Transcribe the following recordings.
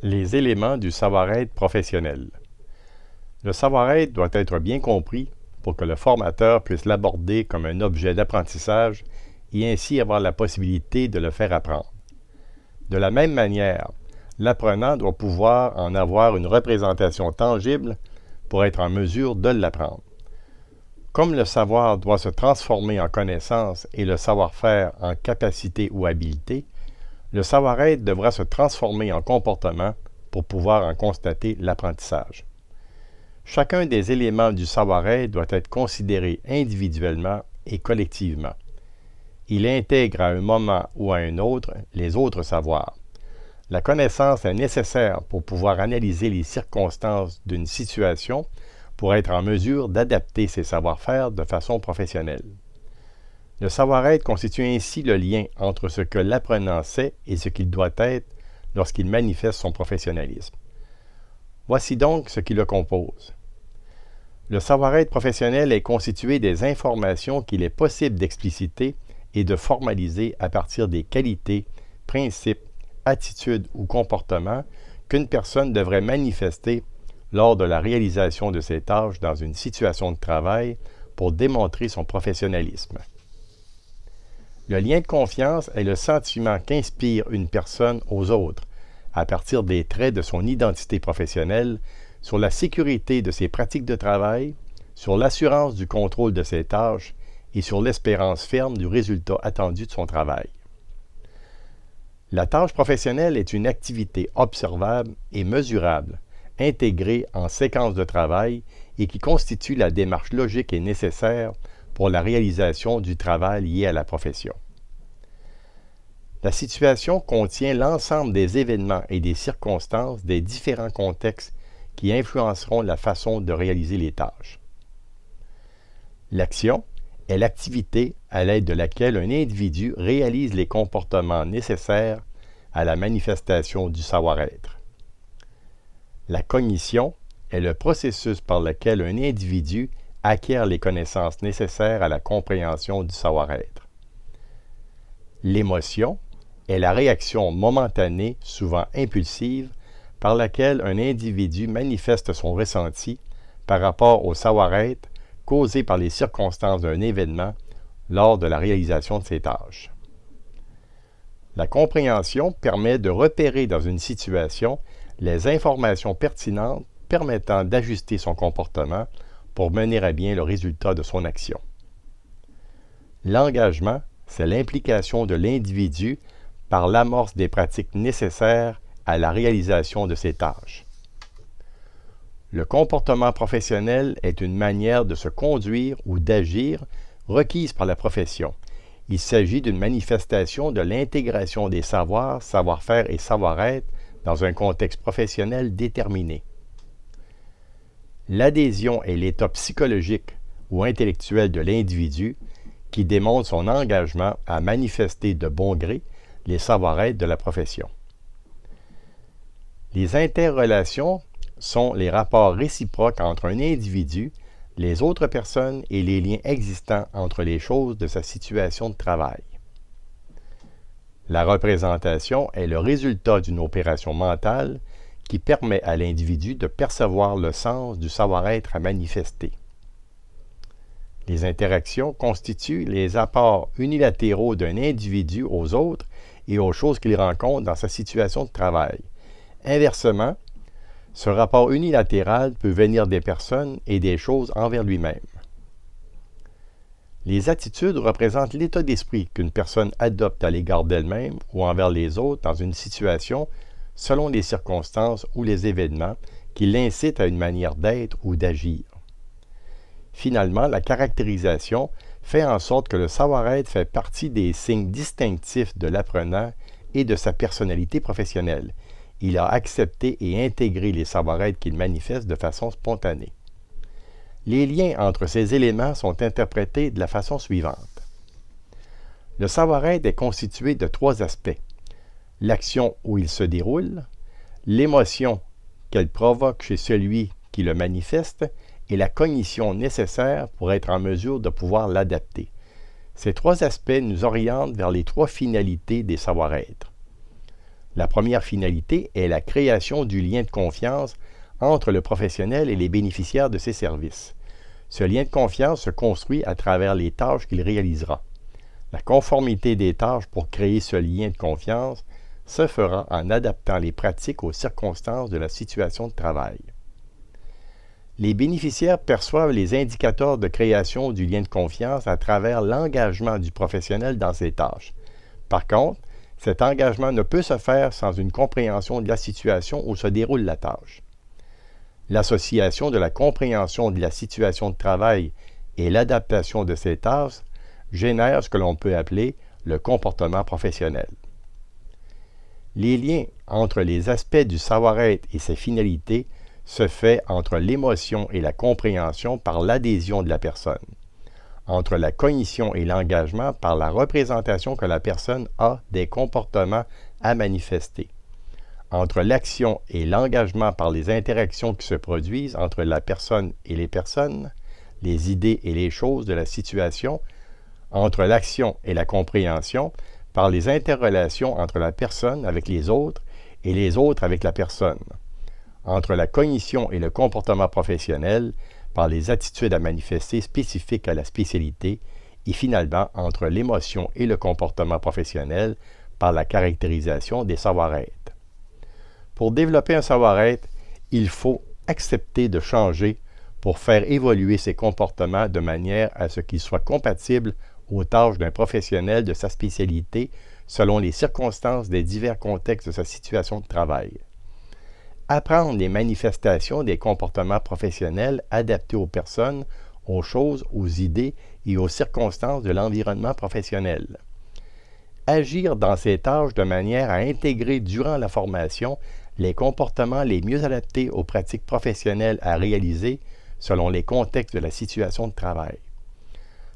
Les éléments du savoir-être professionnel. Le savoir-être doit être bien compris pour que le formateur puisse l'aborder comme un objet d'apprentissage et ainsi avoir la possibilité de le faire apprendre. De la même manière, l'apprenant doit pouvoir en avoir une représentation tangible pour être en mesure de l'apprendre. Comme le savoir doit se transformer en connaissance et le savoir-faire en capacité ou habileté, le savoir-être devra se transformer en comportement pour pouvoir en constater l'apprentissage. Chacun des éléments du savoir-être doit être considéré individuellement et collectivement. Il intègre à un moment ou à un autre les autres savoirs. La connaissance est nécessaire pour pouvoir analyser les circonstances d'une situation pour être en mesure d'adapter ses savoir-faire de façon professionnelle. Le savoir-être constitue ainsi le lien entre ce que l'apprenant sait et ce qu'il doit être lorsqu'il manifeste son professionnalisme. Voici donc ce qui le compose. Le savoir-être professionnel est constitué des informations qu'il est possible d'expliciter et de formaliser à partir des qualités, principes, attitudes ou comportements qu'une personne devrait manifester lors de la réalisation de ses tâches dans une situation de travail pour démontrer son professionnalisme. Le lien de confiance est le sentiment qu'inspire une personne aux autres, à partir des traits de son identité professionnelle, sur la sécurité de ses pratiques de travail, sur l'assurance du contrôle de ses tâches et sur l'espérance ferme du résultat attendu de son travail. La tâche professionnelle est une activité observable et mesurable, intégrée en séquence de travail et qui constitue la démarche logique et nécessaire pour la réalisation du travail lié à la profession. La situation contient l'ensemble des événements et des circonstances des différents contextes qui influenceront la façon de réaliser les tâches. L'action est l'activité à l'aide de laquelle un individu réalise les comportements nécessaires à la manifestation du savoir-être. La cognition est le processus par lequel un individu acquiert les connaissances nécessaires à la compréhension du savoir-être. L'émotion est la réaction momentanée, souvent impulsive, par laquelle un individu manifeste son ressenti par rapport au savoir-être causé par les circonstances d'un événement lors de la réalisation de ses tâches. La compréhension permet de repérer dans une situation les informations pertinentes permettant d'ajuster son comportement pour mener à bien le résultat de son action. L'engagement, c'est l'implication de l'individu par l'amorce des pratiques nécessaires à la réalisation de ses tâches. Le comportement professionnel est une manière de se conduire ou d'agir requise par la profession. Il s'agit d'une manifestation de l'intégration des savoirs, savoir-faire et savoir-être dans un contexte professionnel déterminé. L'adhésion est l'état psychologique ou intellectuel de l'individu qui démontre son engagement à manifester de bon gré les savoir-être de la profession. Les interrelations sont les rapports réciproques entre un individu, les autres personnes et les liens existants entre les choses de sa situation de travail. La représentation est le résultat d'une opération mentale qui permet à l'individu de percevoir le sens du savoir-être à manifester. Les interactions constituent les apports unilatéraux d'un individu aux autres et aux choses qu'il rencontre dans sa situation de travail. Inversement, ce rapport unilatéral peut venir des personnes et des choses envers lui-même. Les attitudes représentent l'état d'esprit qu'une personne adopte à l'égard d'elle-même ou envers les autres dans une situation selon les circonstances ou les événements qui l'incitent à une manière d'être ou d'agir. Finalement, la caractérisation fait en sorte que le savoir-être fait partie des signes distinctifs de l'apprenant et de sa personnalité professionnelle. Il a accepté et intégré les savoir-être qu'il manifeste de façon spontanée. Les liens entre ces éléments sont interprétés de la façon suivante. Le savoir-être est constitué de 3 aspects. L'action où il se déroule, l'émotion qu'elle provoque chez celui qui le manifeste et la cognition nécessaire pour être en mesure de pouvoir l'adapter. Ces 3 aspects nous orientent vers les 3 finalités des savoir-être. La première finalité est la création du lien de confiance entre le professionnel et les bénéficiaires de ses services. Ce lien de confiance se construit à travers les tâches qu'il réalisera. La conformité des tâches pour créer ce lien de confiance se fera en adaptant les pratiques aux circonstances de la situation de travail. Les bénéficiaires perçoivent les indicateurs de création du lien de confiance à travers l'engagement du professionnel dans ses tâches. Par contre, cet engagement ne peut se faire sans une compréhension de la situation où se déroule la tâche. L'association de la compréhension de la situation de travail et l'adaptation de ces tâches génère ce que l'on peut appeler le comportement professionnel. Les liens entre les aspects du savoir-être et ses finalités se fait entre l'émotion et la compréhension par l'adhésion de la personne, entre la cognition et l'engagement par la représentation que la personne a des comportements à manifester, entre l'action et l'engagement par les interactions qui se produisent entre la personne et les personnes, les idées et les choses de la situation, entre l'action et la compréhension par les interrelations entre la personne avec les autres et les autres avec la personne, entre la cognition et le comportement professionnel par les attitudes à manifester spécifiques à la spécialité, et finalement entre l'émotion et le comportement professionnel par la caractérisation des savoir-être. Pour développer un savoir-être, il faut accepter de changer pour faire évoluer ses comportements de manière à ce qu'ils soient compatibles aux tâches d'un professionnel de sa spécialité selon les circonstances des divers contextes de sa situation de travail. Apprendre les manifestations des comportements professionnels adaptés aux personnes, aux choses, aux idées et aux circonstances de l'environnement professionnel. Agir dans ces tâches de manière à intégrer durant la formation les comportements les mieux adaptés aux pratiques professionnelles à réaliser selon les contextes de la situation de travail.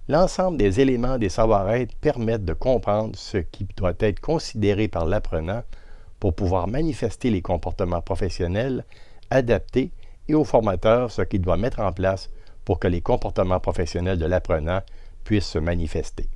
L'ensemble des éléments des savoir-être permettent de comprendre ce qui doit être considéré par l'apprenant pour pouvoir manifester les comportements professionnels adaptés et au formateur ce qu'il doit mettre en place pour que les comportements professionnels de l'apprenant puissent se manifester.